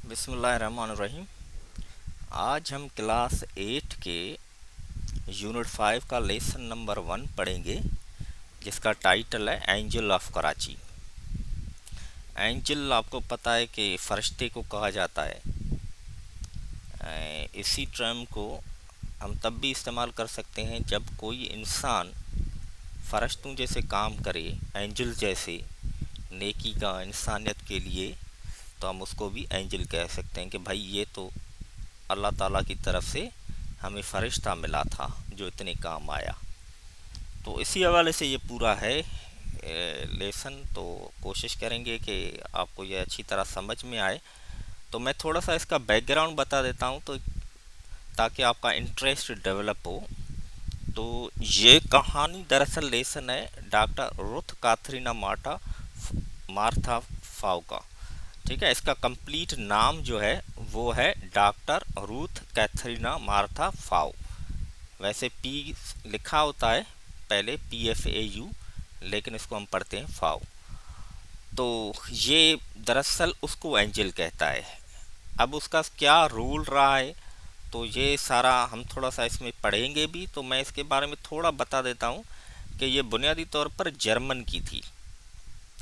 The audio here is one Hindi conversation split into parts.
बिस्मिल्लाहिर्रहमानिर्रहीम। आज हम क्लास 8 के यूनिट 5 का लेसन नंबर 1 पढ़ेंगे, जिसका टाइटल है एंजल ऑफ कराची। एंजल आपको पता है कि फरिश्ते को कहा जाता है। इसी टर्म को हम तब भी इस्तेमाल कर सकते हैं जब कोई इंसान फरिश्तों जैसे काम करे, एंजल जैसे नेकी का, इंसानियत के लिए, तो हम उसको भी एंजल कह सकते हैं कि भाई ये तो अल्लाह ताला की तरफ से हमें फरिश्ता मिला था जो इतने काम आया। तो इसी हवाले से ये पूरा है लेसन। तो कोशिश करेंगे कि आपको ये अच्छी तरह समझ में आए। तो मैं थोड़ा सा इसका बैकग्राउंड बता देता हूँ, तो ताकि आपका इंटरेस्ट डेवलप हो। तो ये कहानी दरअसल लेसन है डॉक्टर रुथ काथरीना मार्था फाउ का। ठीक है, इसका कंप्लीट नाम जो है वो है डॉक्टर रूथ कैथरीना मार्था फाउ। वैसे पी लिखा होता है पहले PFAU, लेकिन इसको हम पढ़ते हैं फाउ। तो ये दरअसल उसको एंजल कहता है। अब उसका क्या रोल रहा है, तो ये सारा हम थोड़ा सा इसमें पढ़ेंगे भी। तो मैं इसके बारे में थोड़ा बता देता हूँ कि ये बुनियादी तौर पर जर्मन की थी।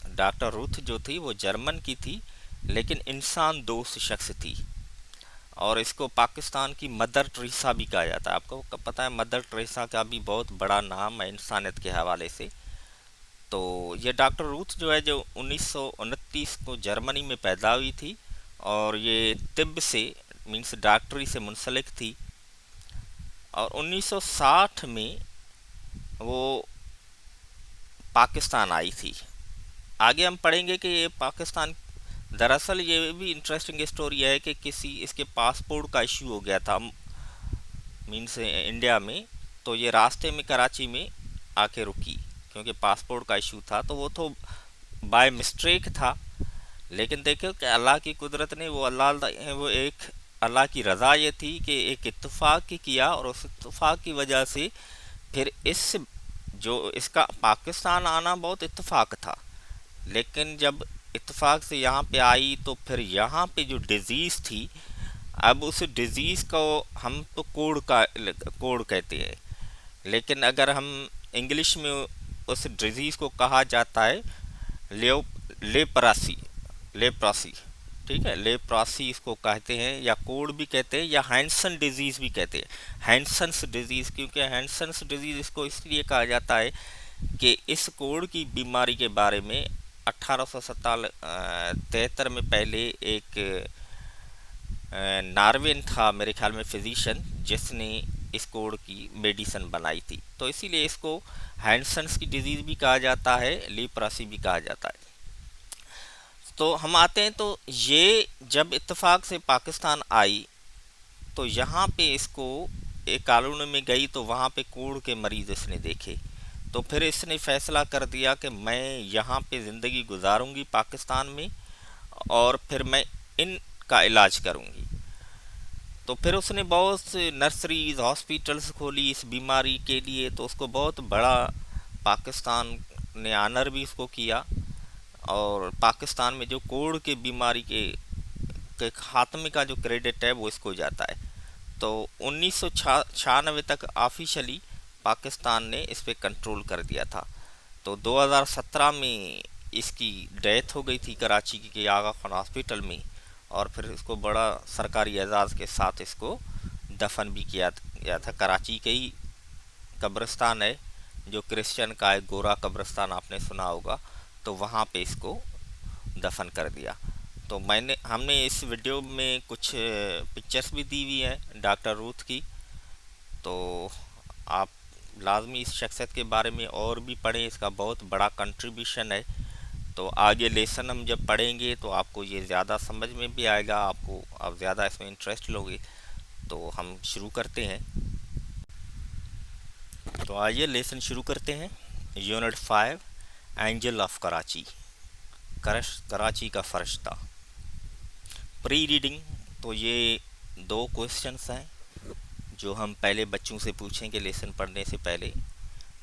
डॉक्टर रूथ जो थी वो जर्मन की थी, लेकिन इंसान दोस्त शख्स थी। और इसको पाकिस्तान की मदर टेरेसा भी कहा जाता है। आपको पता है मदर टेरेसा का भी बहुत बड़ा नाम है इंसानियत के हवाले से। तो ये डॉक्टर रूथ जो है, जो 1929 को जर्मनी में पैदा हुई थी, और ये तिब्ब से मीन्स डॉक्टरी से मुंसलिक थी। और 1960 में वो पाकिस्तान आई थी। आगे हम पढ़ेंगे कि ये पाकिस्तान, दरअसल ये भी इंटरेस्टिंग स्टोरी है कि किसी इसके पासपोर्ट का इशू हो गया था मीन्स इंडिया में। तो ये रास्ते में कराची में आके रुकी, क्योंकि पासपोर्ट का इशू था। तो वो तो बाय मिस्टेक था, लेकिन देखो कि अल्लाह की कुदरत ने वो एक अल्लाह की रज़ा ये थी कि एक इत्तेफाक की किया, और उस इत्तेफाक की वजह से फिर जो इसका पाकिस्तान आना बहुत इत्तेफाक था। लेकिन जब इत्तेफाक से यहाँ पे आई, तो फिर यहाँ पे जो डिज़ीज़ थी, अब उस डिज़ीज़ को हम तो कोड कहते हैं, लेकिन अगर हम इंग्लिश में उस डिज़ीज़ को कहा जाता है ले लेप्रासी लेप्रासी। ठीक है, लेप्रासी इसको कहते हैं, या कोड भी कहते हैं, या हैंसन डिजीज़ भी कहते हैं। हैंसन्स डिजीज़, क्योंकि हैंसन्स डिजीज़ इसको इसलिए कहा जाता है कि इस कोड की बीमारी के बारे में 1873 में पहले एक नार्वेन था मेरे ख्याल में फिजिशियन, जिसने इस कोड की मेडिसिन बनाई थी। तो इसीलिए इसको हैंसन्स की डिजीज़ भी कहा जाता है, लेप्रासी भी कहा जाता है। तो हम आते हैं, तो ये जब इत्तेफाक से पाकिस्तान आई, तो यहाँ पे इसको एक कॉलोनी में गई, तो वहाँ पे कोढ़ के मरीज़ इसने देखे। तो फिर इसने फैसला कर दिया कि मैं यहाँ पे ज़िंदगी गुजारूंगी पाकिस्तान में, और फिर मैं इनका इलाज करूंगी। तो फिर उसने बहुत से नर्सरीज, हॉस्पिटल्स खोली इस बीमारी के लिए। तो उसको बहुत बड़ा पाकिस्तान ने आनर भी उसको किया, और पाकिस्तान में जो कोढ़ के बीमारी के खात्मे का जो क्रेडिट है वो इसको जाता है। तो 1996 तक ऑफिशियली पाकिस्तान ने इस पर कंट्रोल कर दिया था। तो 2017 में इसकी डेथ हो गई थी कराची के आगा खान हॉस्पिटल में, और फिर इसको बड़ा सरकारी एजाज़ के साथ इसको दफन भी किया गया था। कराची के ही कब्रिस्तान है जो क्रिश्चियन का है, गोरा कब्रिस्तान, आपने सुना होगा। तो वहाँ पे इसको दफन कर दिया। तो हमने इस वीडियो में कुछ पिक्चर्स भी दी हुई हैं डॉक्टर रूथ की। तो आप लाजमी इस शख्सियत के बारे में और भी पढ़ें, इसका बहुत बड़ा कंट्रीब्यूशन है। तो आगे लेसन हम जब पढ़ेंगे तो आपको ये ज़्यादा समझ में भी आएगा, आप ज़्यादा इसमें इंटरेस्ट लोगे। तो हम शुरू करते हैं। तो आइए लेसन शुरू करते हैं। Unit 5, angel of Karachi, Karachi का फरिश्ता। प्री रीडिंग, तो ये 2 क्वेश्चंस हैं जो हम पहले बच्चों से पूछेंगे लेसन पढ़ने से पहले।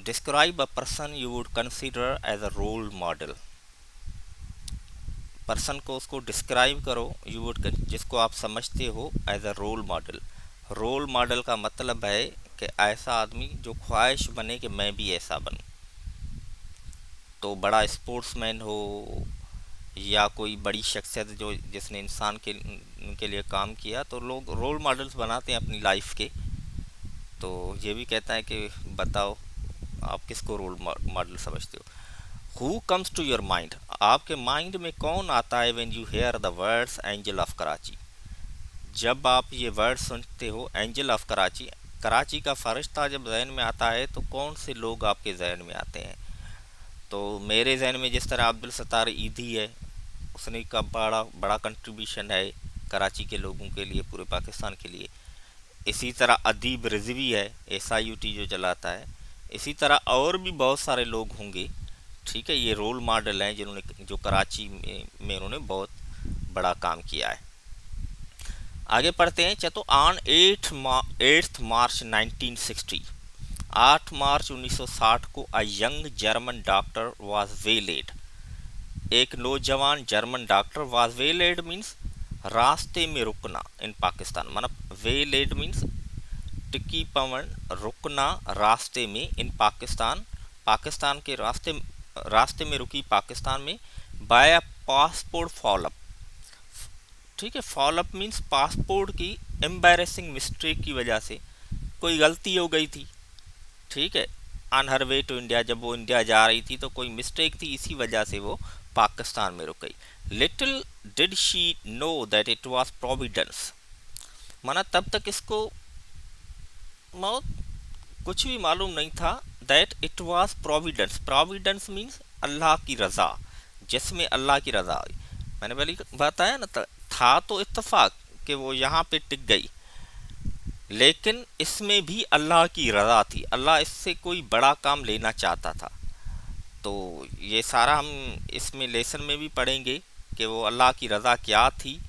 Describe a person you would consider as a role model. Person को उसको डिस्क्राइब करो, यू वुड, जिसको आप समझते हो as a role model. Role model का मतलब है कि ऐसा आदमी जो ख्वाहिश बने कि मैं भी ऐसा बनूं। तो बड़ा स्पोर्ट्समैन हो या कोई बड़ी शख्सियत जो जिसने इंसान के लिए काम किया, तो लोग रोल मॉडल्स बनाते हैं अपनी लाइफ के। तो ये भी कहता है कि बताओ आप किसको रोल मॉडल समझते हो। Who comes to your mind, आपके माइंड में कौन आता है when you hear the words angel of Karachi. जब आप ये वर्ड सुनते हो एंजल ऑफ कराची, कराची का फरिश्ता जब जहन में आता है तो कौन से लोग आपके जहन में आते हैं। तो मेरे जहन में जिस तरह अब्दुल सत्तार ईदी है, उसने का बड़ा बड़ा कंट्रीब्यूशन है कराची के लोगों के लिए, पूरे पाकिस्तान के लिए। इसी तरह अदीब रिजवी है, SIUT जो चलाता है। इसी तरह और भी बहुत सारे लोग होंगे। ठीक है, ये रोल मॉडल हैं जिन्होंने, जो कराची में उन्होंने बहुत बड़ा काम किया है। आगे पढ़ते हैं। चलो ऑन 8 मार्च 1960, 8 मार्च 1960 को a young German doctor was valid, एक नौजवान German doctor was valid means रास्ते में रुकना इन पाकिस्तान, मतलब वेलेड मीन्स टिक्की पवन, रुकना रास्ते में, इन पाकिस्तान, पाकिस्तान के रास्ते में रुकी पाकिस्तान में, बाय पासपोर्ट फॉलोअप। ठीक है, फॉलोअप मीन्स पासपोर्ट की एम्बैरेसिंग मिस्टेक की वजह से कोई गलती हो गई थी। ठीक है, on her way to India, जब वो इंडिया जा रही थी तो कोई मिस्टेक थी, इसी वजह से वो पाकिस्तान में रुक गई। Little did she know that it was Providence, माना तब तक इसको मौत कुछ भी मालूम नहीं था। That it was providence, providence means Allah की रज़ा, जिसमें अल्लाह की रज़ा आई। मैंने पहले बताया ना, था तो इत्तेफाक कि वो यहाँ पे टिक गई, लेकिन इसमें भी अल्लाह की रज़ा थी, अल्लाह इससे कोई बड़ा काम लेना चाहता था। तो ये सारा हम इसमें लेसन में भी पढ़ेंगे कि वो अल्लाह की रज़ा क्या थी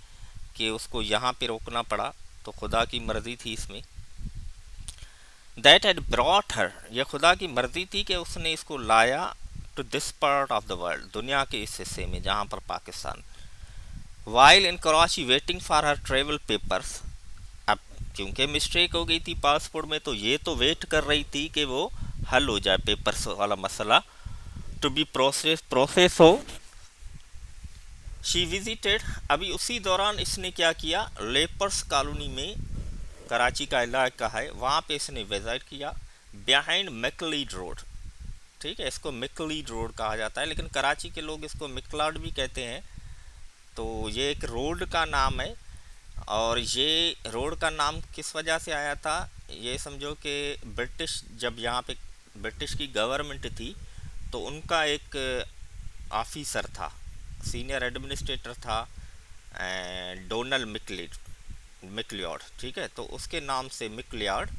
कि उसको यहाँ पे रोकना पड़ा, तो खुदा की मर्ज़ी थी इसमें। दैट हैड ब्रॉट हर, यह खुदा की मर्ज़ी थी कि उसने इसको लाया to this part of the world, दुनिया के इस हिस्से में जहाँ पर Pakistan. While in Karachi waiting for her travel papers, अब क्योंकि मिस्टेक हो गई थी पासपोर्ट में, तो ये तो वेट कर रही थी कि वो हल हो जाए, पेपर्स वाला मसला टू बी प्रोसेस हो। शी विजिटेड, अभी उसी दौरान इसने क्या किया, लेपर्स कॉलोनी में, कराची का इलाका है, वहाँ पे इसने विजिट किया, बिहाइंड मिकलीड रोड। ठीक है, इसको मिकलीड रोड कहा जाता है, लेकिन कराची के लोग इसको मिकलाड भी कहते हैं। तो ये एक रोड का नाम है, और ये रोड का नाम किस वजह से आया था, ये समझो कि ब्रिटिश, जब यहाँ पे ब्रिटिश की गवर्नमेंट थी, तो उनका एक ऑफिसर था, सीनियर एडमिनिस्ट्रेटर था, डोनल मिकलियार्ड। ठीक है, तो उसके नाम से मिकलियार्ड,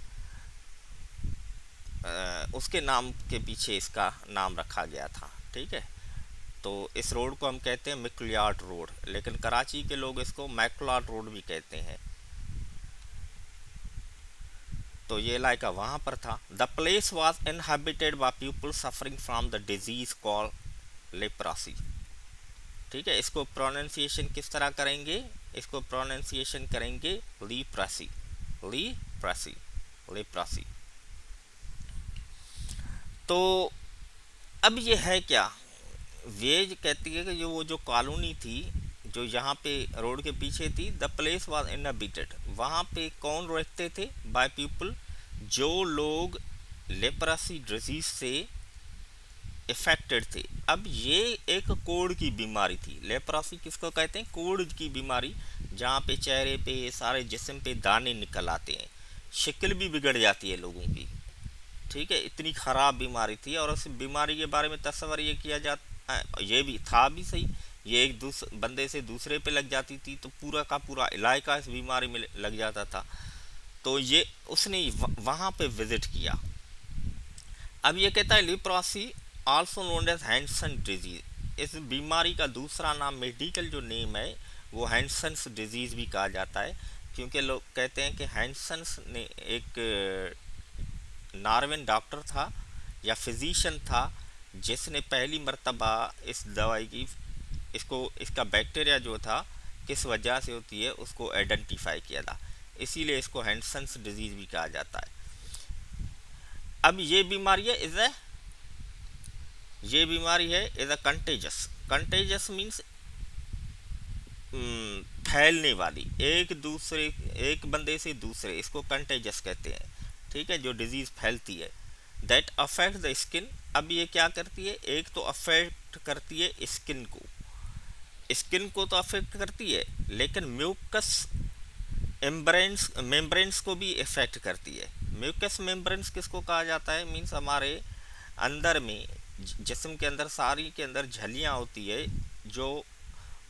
उसके नाम के पीछे इसका नाम रखा गया था। ठीक है, तो इस रोड को हम कहते हैं मिकलियार्ड रोड, लेकिन कराची के लोग इसको मैकलार्ड रोड भी कहते हैं। तो ये इलाका वहाँ पर था। The place was inhabited by people suffering from the disease call leprosy. ठीक है, इसको प्रोनाउंसिएशन किस तरह करेंगे, इसको प्रोनाउंसिएशन करेंगे लीप्रासी, लीप्रासी, लेप्रासी। तो अब ये है क्या, वेज कहती है कि जो वो जो कॉलोनी थी जो यहाँ पे रोड के पीछे थी, द प्लेस वाज इनहैबिटेड, वहाँ पे कौन रहते थे, बाय पीपल, जो लोग लेप्रासी डिजीज से इफेक्टेड थे। अब ये एक कोढ़ की बीमारी थी, लेप्रासी किसको कहते हैं, कोढ़ की बीमारी, जहाँ पे चेहरे पे, सारे जिस्म पे दाने निकल आते हैं, शक्ल भी बिगड़ जाती है लोगों की। ठीक है, इतनी ख़राब बीमारी थी, और उस बीमारी के बारे में तस्वर ये किया जाता, ये भी था भी सही, ये एक दूसरे बंदे से दूसरे पे लग जाती थी तो पूरा का पूरा इलाका इस बीमारी में लग जाता था। तो ये उसने वहाँ पे विजिट किया। अब ये कहता है leprosy also known as Hansen disease, इस बीमारी का दूसरा नाम, मेडिकल जो नेम है, वो हैंडसन्स डिजीज़ भी कहा जाता है, क्योंकि लोग कहते हैं कि हैंडसन्स ने एक नॉर्वेन डॉक्टर था या फिजिशियन था जिसने पहली मर्तबा इस दवाई की इसको इसका बैक्टीरिया जो था किस वजह से होती है उसको आइडेंटिफाई किया था, इसीलिए इसको हैंडसन्स डिजीज भी कहा जाता है। अब ये बीमारी है is a contagious. Contagious means फैलने वाली, एक बंदे से दूसरे, इसको कंटेजस कहते हैं। ठीक है, जो डिजीज फैलती है। That affect the skin. अब ये क्या करती है, एक तो अफेक्ट करती है स्किन को, स्किन को तो अफेक्ट करती है, लेकिन म्यूकस मेम्ब्रेन्स को भी इफेक्ट करती है। म्यूकस मेम्ब्रेन्स किसको कहा जाता है, मीन्स हमारे अंदर में जिस्म के अंदर सारी के अंदर झलियाँ होती है जो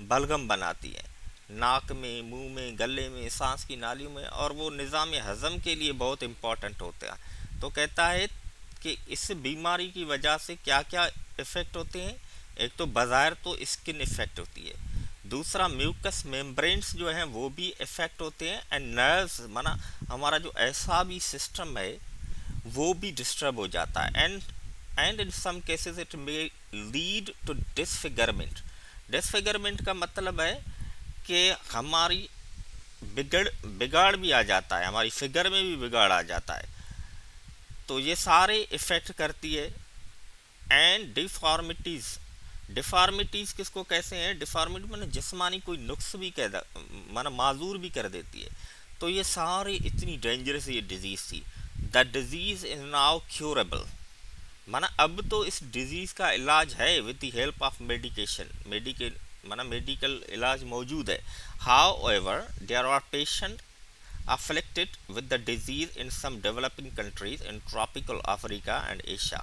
बलगम बनाती है, नाक में, मुंह में, गले में, सांस की नालियों में, और वो निज़ाम हज़म के लिए बहुत इम्पॉर्टेंट होता है। तो कहता है कि इस बीमारी की वजह से क्या क्या इफ़ेक्ट होते हैं। एक तो बाज़ाहिर तो स्किन इफ़ेक्ट होती है, दूसरा म्यूकस मेम्ब्रेन्स जो हैं वो भी इफ़ेक्ट होते हैं, एंड नर्व्स माना हमारा जो एसाबी सिस्टम है वो भी डिस्टर्ब हो जाता है, and in some cases it may lead to disfigurement. Disfigurement का मतलब है कि हमारी बिगाड़ भी आ जाता है, हमारी फिगर में भी बिगाड़ आ जाता है। तो ये सारे इफ़ेक्ट करती है। And deformities. डिफॉर्मिटीज़ किसको कैसे हैं, डिफॉर्मिटी मैंने जिस्मानी कोई नुक्स भी कह माना माजूर भी कर देती है। तो ये सारी इतनी डेंजरस ये डिजीज़ थी। The disease is now curable, माना अब तो इस डिजीज़ का इलाज है with the help of medication, medical इलाज मौजूद है। However there are patient afflicted with the disease in some developing countries in tropical Africa and Asia।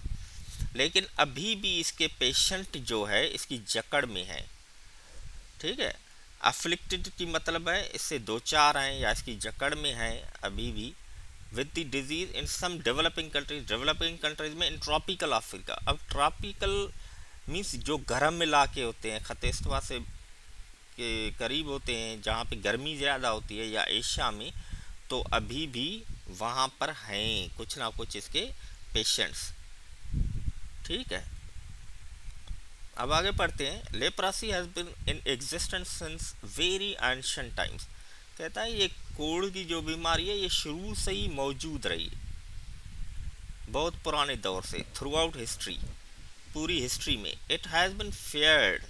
लेकिन अभी भी इसके पेशेंट जो है इसकी जकड़ में है। ठीक है, अफ्लिक्टेड की मतलब है इससे दो चार हैं या इसकी जकड़ में है अभी भी। With the disease in some developing countries में, इन ट्रॉपिकल अफ्रीका। अब ट्रॉपिकल मीन्स जो गर्म इलाके होते हैं, खतेस्तवा से के करीब होते हैं जहाँ पे गर्मी ज़्यादा होती है, या एशिया में, तो अभी भी वहाँ पर हैं कुछ ना कुछ इसके पेशेंट्स। ठीक है, अब आगे पढ़ते हैं। Leprosy has been in existence since very ancient times. कहता है ये कोढ़ की जो बीमारी है ये शुरू से ही मौजूद रही, बहुत पुराने दौर से, थ्रू आउट हिस्ट्री, पूरी हिस्ट्री में। इट हैज़ बिन फेयर्ड,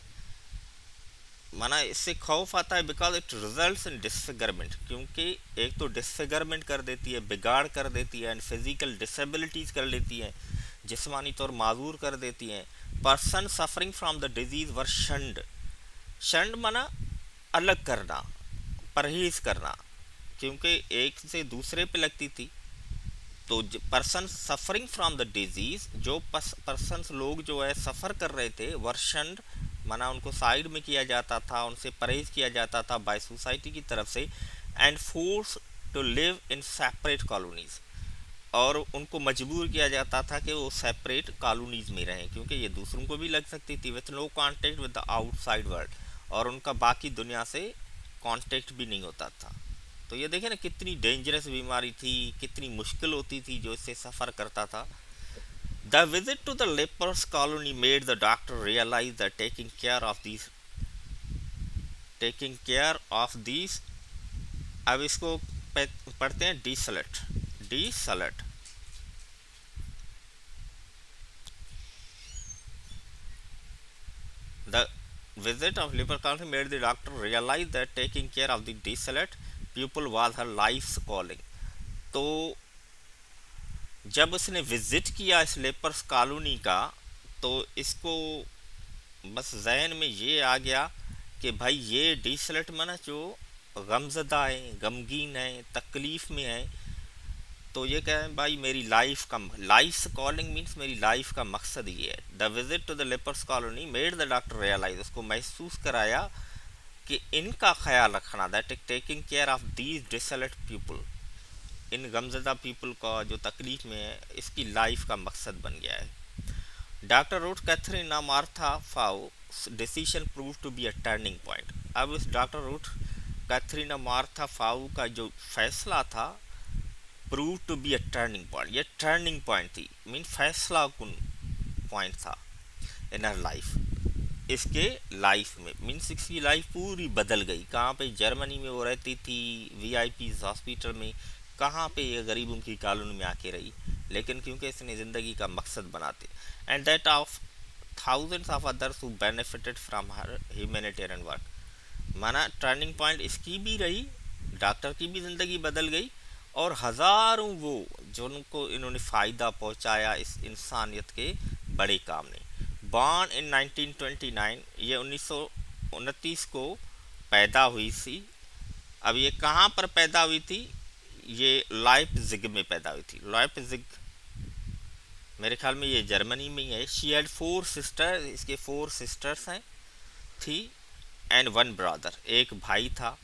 माना इससे खौफ आता है, because it results in disfigurement, क्योंकि एक तो डिसफिगरमेंट कर देती है, बिगाड़ कर देती है, एंड फिजिकल डिसेबिलिटीज़ कर लेती है, जिस्मानी तौर माजूर कर देती हैं। Person suffering from the disease वर शंड। शंड माना अलग करना, परहेज करना, क्योंकि एक से दूसरे पे लगती थी। तो person suffering from the disease, जो पर्सनस लोग जो है सफ़र कर रहे थे, वर्षण माना उनको साइड में किया जाता था, उनसे परहेज किया जाता था बाय सोसाइटी की तरफ से। And force to live in separate colonies, और उनको मजबूर किया जाता था कि वो सेपरेट कॉलोनीज़ में रहें, क्योंकि ये दूसरों को भी लग सकती थी, with no contact with the outside world, और उनका बाकी दुनिया से कांटेक्ट भी नहीं होता था। तो ये देखें ना कितनी डेंजरस बीमारी थी, कितनी मुश्किल होती थी जो इससे सफ़र करता था। The visit to the lepers colony made the doctor realise that taking care of these. अब इसको पढ़ते हैं डीसलट। डीसलट the visit of leper colony made the doctor realize that taking care of the desolate people was her life's calling। तो जब उसने विजिट किया इस लेपर्स कॉलोनी का, तो इसको बस जहन में ये आ गया कि भाई ये डिसलट माना जो गमज़दा है, गमगीन है, तकलीफ़ में है, तो ये कह भाई मेरी लाइफ कॉलिंग मीन्स मेरी लाइफ का मकसद ये है। The visit to the lepers colony made the doctor realise, उसको महसूस कराया कि इनका ख्याल रखना, that taking care of these desolate people, इन गमज़दा पीपल का जो तकलीफ़ में है, इसकी लाइफ का मकसद बन गया है। Doctor Ruth Katharina Martha Pfau decision prove to be a turning point. अब इस doctor Ruth Katharina Martha Pfau का जो फैसला था, prove to be a turning point, ये टर्निंग पॉइंट थी, मीन फैसला कुन पॉइंट था इन हर लाइफ। इसके लाइफ में, मीन्स इसकी लाइफ पूरी बदल गई। कहाँ पे? जर्मनी में वो रहती थी, वीआईपी हॉस्पिटल में। कहाँ पे ये गरीब उनकी कॉलोनी में आके रही, लेकिन क्योंकि इसने ज़िंदगी का मकसद बनाते, and that of thousands of others who benefited from her humanitarian work। माना टर्निंग पॉइंट इसकी भी रही, डॉक्टर की भी ज़िंदगी बदल गई, और हज़ारों वो जिनको इन्होंने फ़ायदा पहुंचाया इस इंसानियत के बड़े काम ने। बॉर्न इन 1929, ये 1929 को पैदा हुई थी। अब ये कहाँ पर पैदा हुई थी? ये लाइप्जिग में पैदा हुई थी। लाइप्जिग मेरे ख्याल में ये जर्मनी में ही है। शी हैड 4 सिस्टर, इसके 4 सिस्टर्स हैं थी, एंड 1 ब्रदर, एक भाई था।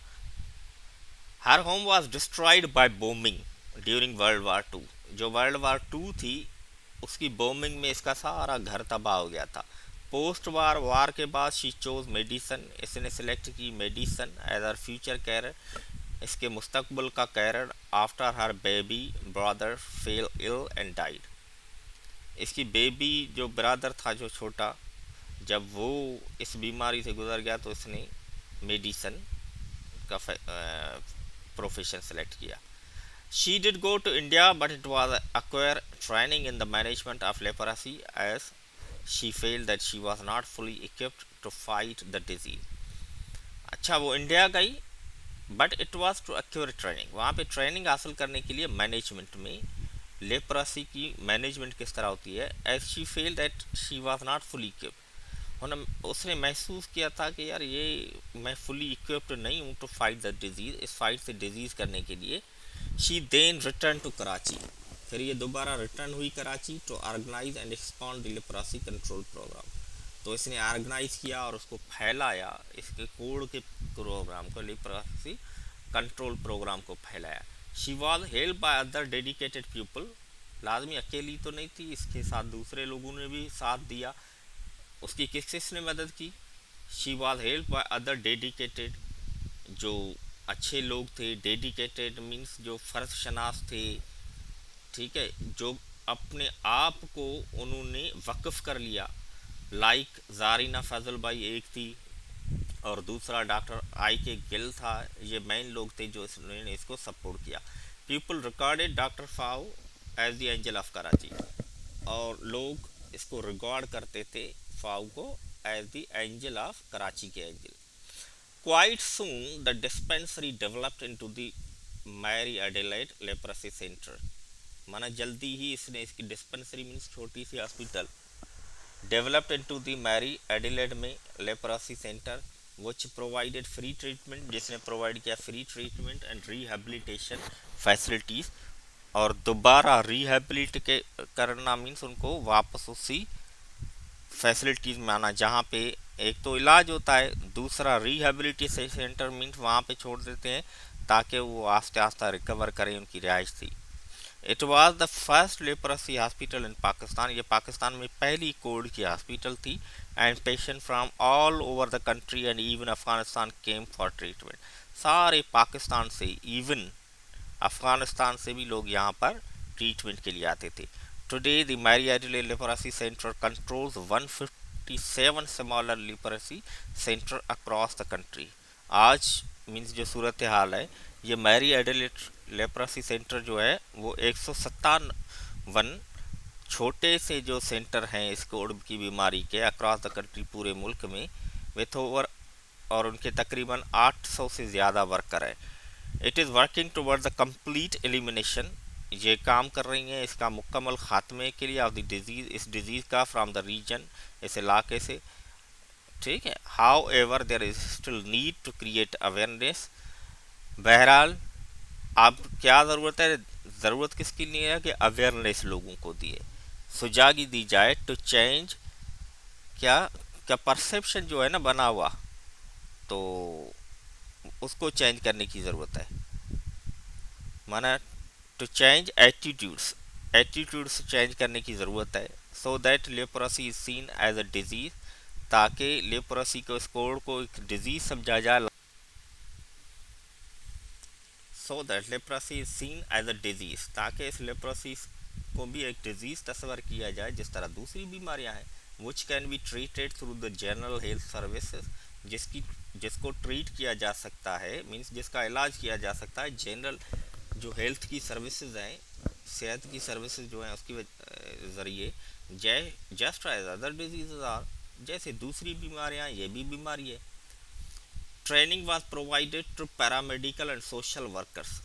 Her home was destroyed by bombing during world war 2। जो वर्ल्ड वार 2 थी उसकी बोमिंग में इसका सारा घर तबाह हो गया था। पोस्ट वार के बाद शी चोज मेडिसन, इसने सिलेक्ट की medicine as her future career, इसके मुस्तकबिल का career. After her baby brother fell ill and died, इसकी बेबी जो ब्रदर था जो छोटा, जब वो इस बीमारी से गुजर गया तो इसने मेडिसन का प्रोफेशन सेलेक्ट किया। She did go to India but it was acquire training in the management of leprosy as she felt that she was not fully equipped to fight the disease। अच्छा, वो इंडिया गई, but it was to acquire training, वहाँ पे ट्रेनिंग हासिल करने के लिए मैनेजमेंट में। लेप्रोसी की मैनेजमेंट किस तरह होती है? As she felt that she was not fully equipped, उसने महसूस किया था कि यार ये मैं फुली इक्विप्ड नहीं हूँ टू फाइट द डिजीज़, इस फाइट से डिजीज़ करने के लिए। She then return to Karachi, फिर ये दोबारा रिटर्न हुई Karachi to organise and expand the leprosy control programme. तो इसने ऑर्गेनाइज किया और उसको फैलाया, इसके कोड के प्रोग्राम को, लेप्रोसी कंट्रोल प्रोग्राम को फैलाया। She was help by other dedicated people, लाजमी अकेली तो नहीं थी, इसके साथ दूसरे लोगों ने भी साथ दिया। उसकी किसने मदद की? She was help by other dedicated, जो अच्छे लोग थे। डेडिकेटेड मीन्स जो फ़र्ज शनास थे, ठीक है, जो अपने आप को उन्होंने वक्फ कर लिया। लाइक जारीना फजल भाई एक थी, और दूसरा डॉक्टर आई के गिल था। ये मेन लोग थे जो इन्होंने इसको सपोर्ट किया। People recorded doctor Pfau as the angel of Karachi, और लोग इसको रिकॉर्ड करते थे फाउ को as the angel of Karachi के angel. Quite soon the dispensary developed into the Mary Adelaide leprosy centre, माना जल्दी ही इसने इसकी डिस्पेंसरी मीन्स छोटी सी hospital developed into the Mary Adelaide में leprosy centre, which provided free treatment, जिसने प्रोवाइड किया free treatment and rehabilitation facilities. और दोबारा रिहेबिलिट के करना मीन्स उनको वापस उसी फैसिलिटीज़ में आना जहाँ पे एक तो इलाज होता है, दूसरा रिहेबिलिटेशन सेंटर मीन्स वहाँ पे छोड़ देते हैं ताकि वो आस्ते आस्ते रिकवर करें, उनकी रिहाइश थी। It was the first leprosy hospital in Pakistan, ये पाकिस्तान में पहली कोड की हॉस्पिटल थी। And patient from all over the country and even Afghanistan came for treatment, सारे पाकिस्तान से, इवन अफगानिस्तान से भी लोग यहाँ पर ट्रीटमेंट के लिए आते थे। Today the Mary Adelaide leprosy centre controls 157 smaller leprosy centre across the country. आज मीन्स जो सूरत हाल है, ये मैरी एडिलेड लेप्रोसी सेंटर जो है वो 157 छोटे से जो सेंटर हैं इस कोड की बीमारी के अक्रॉस द कंट्री, पूरे मुल्क में, विथ ओवर, और उनके तकरीबन 800 से ज़्यादा वर्कर हैं। It is working toward the complete elimination, ये काम कर रही हैं इसका मुकम्मल ख़ात्मे के लिए ऑफ द डिज़ीज़, इस डिज़ीज़ का, फ्राम द रीजन, इस इलाके से, ठीक है। However there is still need to create awareness. बहरहाल अब क्या ज़रूरत है? ज़रूरत किसकी लिए है कि अवेयरनेस लोगों को दिए, सुजागी दी जाए, टू चेंज क्या क्या परसेप्शन जो है ना बना हुआ, तो उसको चेंज करने की ज़रूरत है। माना to change attitudes, attitudes change करने की ज़रूरत है। So that leprosy is seen as a disease, ताकि लेप्रोसी को, इस कोड को एक डिजीज़ समझा जाए। So that leprosy is seen as a disease, ताकि इस लेप्रोसी को भी एक डिजीज़ तस्वर किया जाए जिस तरह दूसरी बीमारियां हैं। Which can be treated through the general health services, जिसको ट्रीट किया जा सकता है, मीन्स जिसका इलाज किया जा सकता है जनरल जो हेल्थ की सर्विसेज हैं, सेहत की सर्विसेज जो हैं उसकी ज़रिए, just as other disease are, जैसे दूसरी बीमारियां ये भी बीमारी है। Training was provided to paramedical and social workers.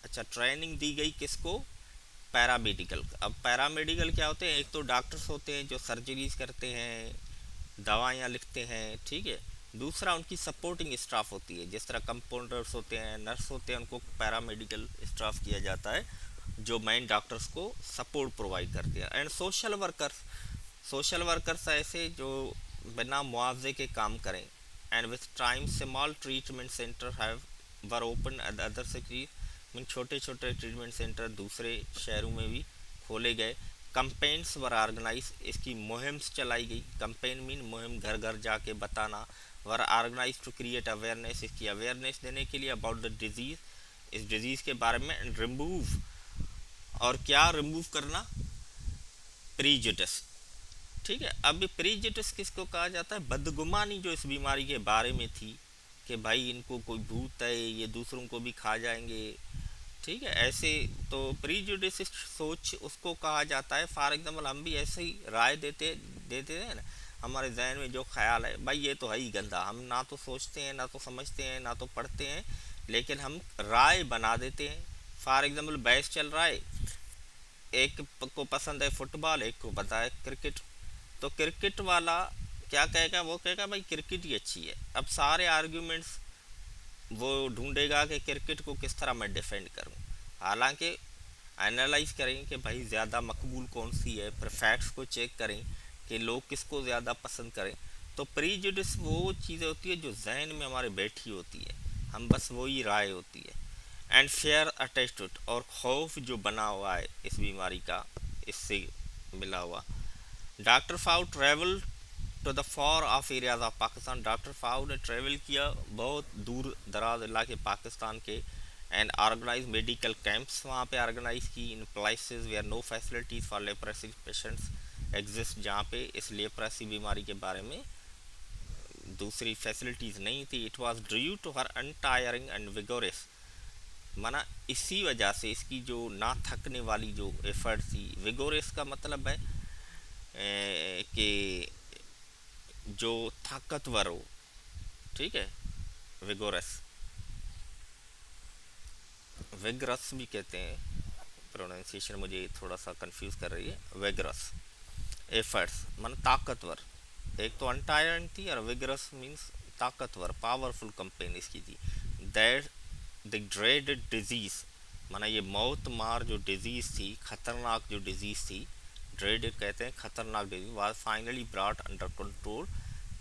अच्छा, ट्रेनिंग दी गई किसको? पैरामेडिकल। अब पैरामेडिकल क्या होते हैं? एक तो डॉक्टर्स होते हैं जो सर्जरीज करते हैं, दवाइयाँ लिखते हैं, ठीक है। दूसरा उनकी सपोर्टिंग स्टाफ होती है, जिस तरह कंपाउंडर्स होते हैं, नर्स होते हैं, उनको पैरामेडिकल स्टाफ किया जाता है जो मेन डॉक्टर्स को सपोर्ट प्रोवाइड करते हैं। एंड सोशल वर्कर्स ऐसे जो बिना मुआवजे के काम करें। And with time small treatment centre have were open at other cities, mean छोटे छोटे ट्रीटमेंट सेंटर दूसरे शहरों में भी खोले गए। कंपेन्स वर ऑर्गेनाइज, इसकी मुहिम चलाई गई। कंपेन मीन मुहिम, घर घर जाके बताना। वर ऑर्गेनाइज टू क्रिएट अवेयरनेस, इसकी अवेयरनेस देने के लिए अबाउट द डिजीज़, इस डिजीज़ के बारे में। एंड रिमूव, और क्या रिमूव करना? प्रीजुडिस, ठीक है। अब ये प्रीजुडिस किसको कहा जाता है? बदगुमानी जो इस बीमारी के बारे में थी कि भाई इनको कोई भूत है, ये दूसरों को भी खा जाएंगे, ठीक है, ऐसे। तो प्रीजुडिस सोच उसको कहा जाता है। फॉर एग्जाम्पल हम भी ऐसे ही राय देते देते हैं ना, हमारे जहन में जो ख्याल है, भाई ये तो है ही गंदा, हम ना तो सोचते हैं, ना तो समझते हैं, ना तो पढ़ते हैं, लेकिन हम राय बना देते हैं। फॉर एग्जाम्पल बहस चल रहा है, एक को पसंद है फुटबॉल, एक को पता है क्रिकेट, तो क्रिकेट वाला क्या कहेगा? वो कहेगा भाई क्रिकेट ही अच्छी है। अब सारे आर्ग्यूमेंट्स वो ढूंढेगा कि क्रिकेट को किस तरह मैं डिफेंड करूं। हालांकि एनालाइज करें कि भाई ज़्यादा मकबूल कौन सी है, फिर फैक्ट्स को चेक करें कि लोग किसको ज़्यादा पसंद करें। तो प्रीजुडिस वो चीज़ें होती है जो जहन में हमारे बैठी होती है, हम बस वही राय होती है। एंड फेयर अटैच्ड, और खौफ जो बना हुआ है इस बीमारी का, इससे मिला हुआ। Doctor Pfau travel to the far off areas of Pakistan, doctor Pfau ने ट्रेवल किया बहुत दूर दराज इलाके पाकिस्तान के। एंड ऑर्गेनाइज मेडिकल कैंप्स वहाँ पे ऑर्गेनाइज की in places where no facilities for leprosy patients exist, जहाँ पे इस लेप्रेसी बीमारी के बारे में दूसरी फैसिलिटीज़ नहीं थी। It was due to her untiring and vigorous, माना इसी वजह से इसकी जो ना थकने वाली जो एफर्ट थी। विगोरस का मतलब है कि जो ताकतवर हो, ठीक है, विगोरस, विगरस भी कहते हैं, प्रोनाउंसिएशन मुझे थोड़ा सा कंफ्यूज कर रही है। विगरस एफर्ट्स मन ताकतवर, एक तो अनटायर्ड थी और विगरस मीन्स ताकतवर, पावरफुल कंपेन इसकी थी। दैट द ड्रेडेड डिजीज़, माना ये मौत मार जो डिजीज़ थी, खतरनाक जो डिजीज़ थी, ड्रेडेड कहते हैं खतरनाक disease, was finally brought under control,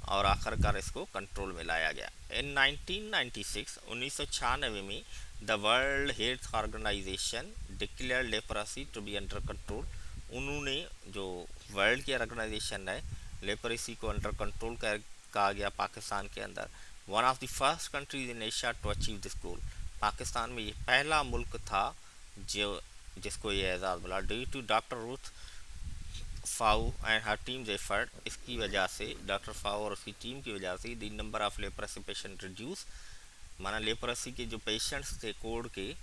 और आखिरकार इसको कंट्रोल में लाया गया। इन 1996, 1996 में the World Health Organization declare leprosy to be under control, उन्होंने जो वर्ल्ड की ऑर्गेनाइजेशन है, लेप्रेसी को अंडर कंट्रोल कर कहा गया पाकिस्तान के अंदर। One of the first countries in Asia to achieve this goal, Pakistan में ये पहला मुल्क था जो जिसको ये एजाज़ मिला। Due to doctor Ruth Pfau and her team's effort, इसकी वजह से, डॉक्टर फाउ और उसकी टीम की वजह से, the number of leprosy patient reduce, माना लेप्रेसी के जो पेशेंट्स थे कोड के,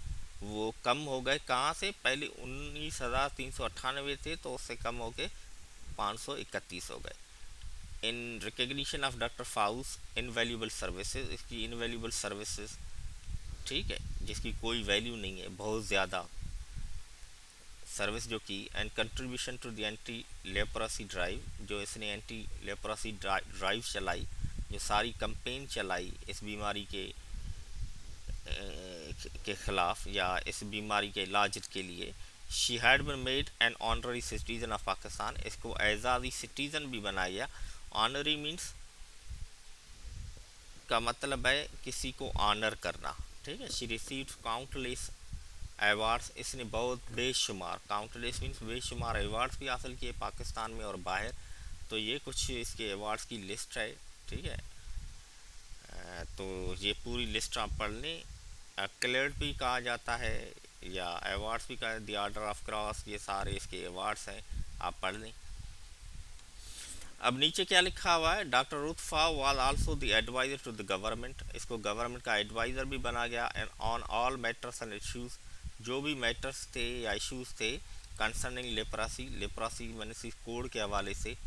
वो कम हो गए। कहाँ से? पहले 19,398 थे, तो उससे कम हो के 531 हो गए। In recognition of doctor Pfau's invaluable services, इसकी इनवैल्यूबल सर्विसेज, ठीक है, जिसकी कोई वैल्यू नहीं है, बहुत ज़्यादा सर्विस जो की। And contribution to the anti leprosy drive, जो इसने एंटी लेप्रेसी ड्राइव चलाई, जो सारी कंपेन चलाई इस बीमारी के ख़िलाफ़ या इस बीमारी के इलाज के लिए। She had been made an honorary citizen of Pakistan, इसको एजाज़ी सिटीज़न भी बनाया गया। ऑनरी मीन्स का मतलब है किसी को ऑनर करना, ठीक है। शी रिसीव्ड काउंटलेस अवार्ड्स, इसने बहुत बेशुमार, काउंटलेस मीन्स बेशुमार अवार्ड्स भी हासिल किए पाकिस्तान में और बाहर। तो ये कुछ इसके अवार्ड्स की लिस्ट है, ठीक है। तो ये पूरी लिस्ट आप पढ़ लें। क्लेड भी कहा जाता है या अवार्ड्स भी कहा, द ऑर्डर ऑफ क्रॉस, ये सारे इसके अवार्ड्स हैं, आप पढ़ लें। अब नीचे क्या लिखा हुआ है, doctor Ruth Pfau was also the adviser to the government, इसको गवर्नमेंट का एडवाइज़र भी बना गया, and on all matters and issues, जो भी मैटर्स थे या इश्यूज थे कंसर्निंग लेप्रासी, लेप्रासी मैंने कोड के हवाले से।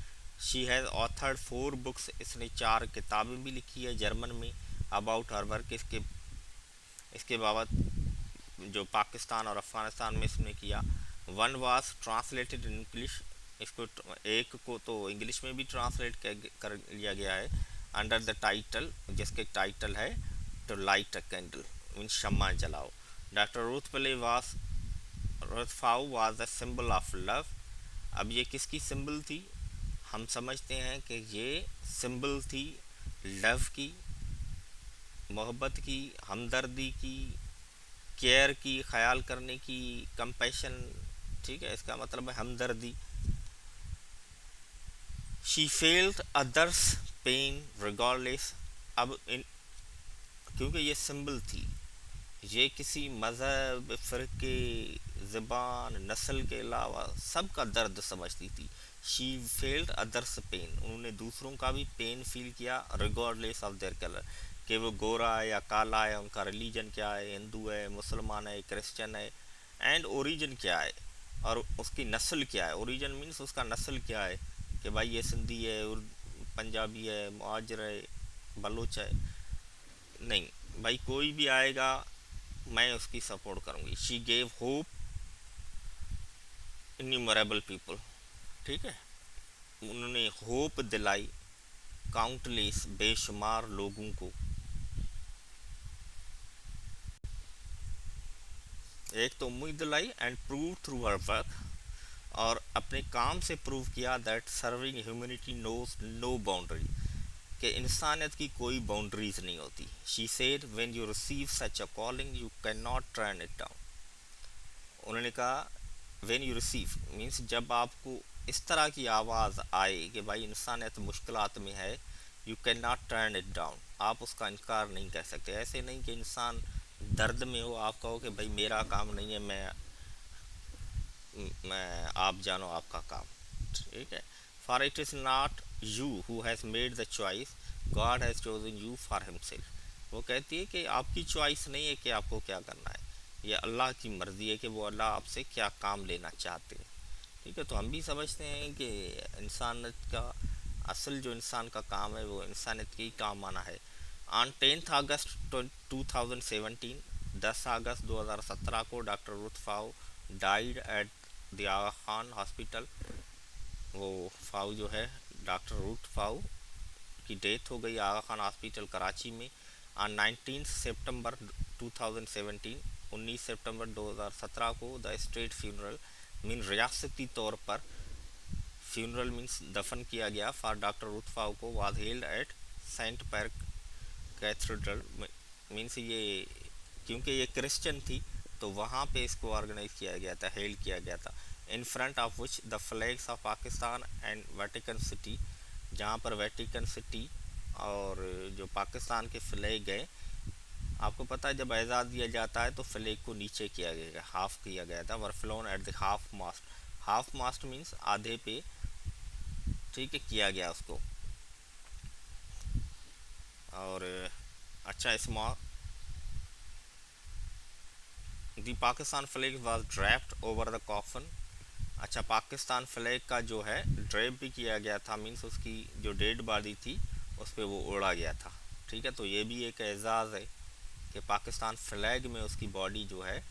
शी हैज़ ऑथर्ड 4 बुक्स, इसने 4 किताबें भी लिखी है जर्मन में अबाउट हर वर्क, इसके बाबत जो पाकिस्तान और अफ़गानिस्तान में इसने किया। One was translated in English, इसको एक को तो इंग्लिश में भी ट्रांसलेट कर लिया गया है अंडर द टाइटल, जिसके टाइटल है to light a candle, mean शम्मा जलाओ। Doctor Ruth play was Ruth Pfau was the symbol of love. अब ये किसकी सिंबल थी, हम समझते हैं कि ये सिंबल थी लव की, मोहब्बत की, हमदर्दी की, केयर की, ख्याल करने की, कंपैशन, ठीक है, इसका मतलब है हमदर्दी। She felt others pain regardless. अब इन क्योंकि ये सिंबल थी, ये किसी मज़हब, फ़िरके, ज़बान, नस्ल के अलावा सबका दर्द समझती थी। शी फेल्ड अदर्स पेन, उन्होंने दूसरों का भी पेन फील किया रिगार्डलेस ऑफ देयर कलर, कि वो गोरा है या काला है, उनका रिलीजन क्या है, हिंदू है, मुसलमान है, क्रिश्चियन है, एंड ओरिजिन क्या है और उसकी नस्ल क्या है। ओरिजिन मीन्स उसका नस्ल क्या है, कि भाई ये सिंधी है, पंजाबी है, मुहाजिर है, बलोच है, नहीं, भाई कोई भी आएगा मैं उसकी सपोर्ट करूँगी। She gave hope innumerable people, ठीक है, उन्होंने होप दिलाई काउंटलेस बेशुमार लोगों को। एक तो उम्मीद दिलाई and prove through her work, और अपने काम से प्रूव किया that serving humanity knows no boundary, कि इंसानियत की कोई बाउंड्रीज नहीं होती। She said when you receive such a calling you can not turn it down. उन्होंने कहा व्हेन यू रिसीव मीन्स जब आपको इस तरह की आवाज़ आए कि भाई इंसानियत मुश्किलात में है, you can not turn it down, आप उसका इनकार नहीं कर सकते। ऐसे नहीं कि इंसान दर्द में हो, आप कहो कि भाई मेरा काम नहीं है, मैं आप जानो आपका काम, ठीक है। For it is not you who has made the choice, God has chosen you for himself. वो कहती है कि आपकी चॉइस नहीं है कि आपको क्या करना है, ये अल्लाह की मर्ज़ी है कि वो अल्लाह आपसे क्या काम लेना चाहते हैं, ठीक है। तो हम भी समझते हैं कि इंसानियत का असल जो इंसान का काम है वो इंसानियत के ही काम आना है। ऑन 10 अगस्त 2017, 10 अगस्त 2017 को doctor Ruth Pfau died at the Aga Khan hospital. वो फाउ जो है डॉक्टर रुथ फाउ की डेथ हो गई आगा खान हॉस्पिटल कराची में ऑन 19 सितंबर 2017। 19 सितंबर 2017 को द स्टेट फ्यूनरल मीन रियासती तौर पर फ्यूनरल मीन्स दफन किया गया फॉर डॉक्टर रुथ फाउ को वाज हेल्ड एट सेंट पैर कैथेड्रल, मीन्स ये क्योंकि ये क्रिश्चियन थी तो वहाँ पे इसको ऑर्गेनाइज किया गया था, हेल्ड किया गया था। In front of which the flags of Pakistan and Vatican city, जहाँ पर वेटिकन सिटी और जो पाकिस्तान के फ्लैग है, आपको पता है जब एजाज़ दिया जाता है तो फ्लैग को नीचे किया गया, हाफ किया गया था, were flown at the half mast. Half mast means आधे पे, ठीक है, किया गया उसको। और अच्छा इसमें the Pakistan flag was draped over the coffin. अच्छा पाकिस्तान फ्लैग का जो है ड्रैप भी किया गया था, मीन्स उसकी जो डेड बॉडी थी उस पर वो ओढ़ा गया था, ठीक है। तो ये भी एक एजाज़ है कि पाकिस्तान फ्लैग में उसकी बॉडी जो है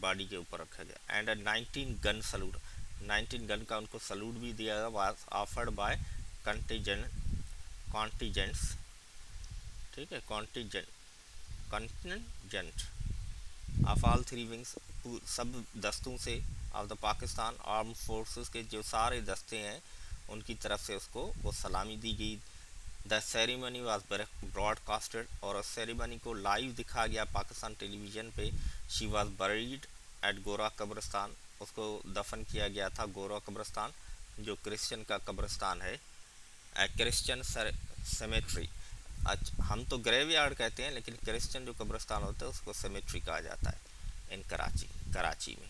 बॉडी के ऊपर रखा गया। एंड 19 गन सल्यूट, 19 गन का उनको सल्यूट भी दिया गया, वाज ऑफर्ड बाय कॉन्टीजेंट्स, ठीक है, कॉन्टीजेंट ऑफ ऑल 3 विंग्स, सब दस्तों से of the Pakistan arm forces के जो सारे दस्ते हैं उनकी तरफ से उसको वो सलामी दी गई। द सेरेमनी वाज ब्रॉडकास्टेड, और उस सेरेमनी को लाइव दिखाया गया पाकिस्तान टेलीविज़न पे। शी वाज बरीड एट गोरा कब्रिस्तान, उसको दफन किया गया था गोरा कब्रिस्तान जो क्रिश्चियन का कब्रिस्तान है, क्रिश्चियन सेमेट्री। अच्छा हम तो ग्रेवयार्ड कहते हैं लेकिन क्रिश्चियन जो कब्रिस्तान होता है उसको सेमेट्री कहा जाता है इन कराची में।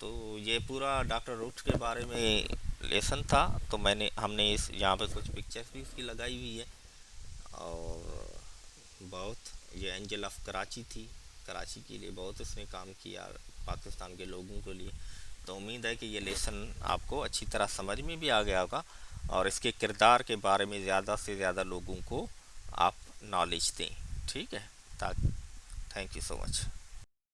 तो ये पूरा डॉक्टर रूथ के बारे में लेसन था, तो हमने इस यहाँ पे कुछ पिक्चर्स भी उसकी लगाई हुई है। और बहुत, ये एंजल ऑफ कराची थी, कराची के लिए बहुत उसने काम किया, पाकिस्तान के लोगों के लिए। तो उम्मीद है कि ये लेसन आपको अच्छी तरह समझ में भी आ गया होगा और इसके किरदार के बारे में ज़्यादा से ज़्यादा लोगों को आप नॉलेज दें। ठीक है, ताकि, थैंक यू सो मच।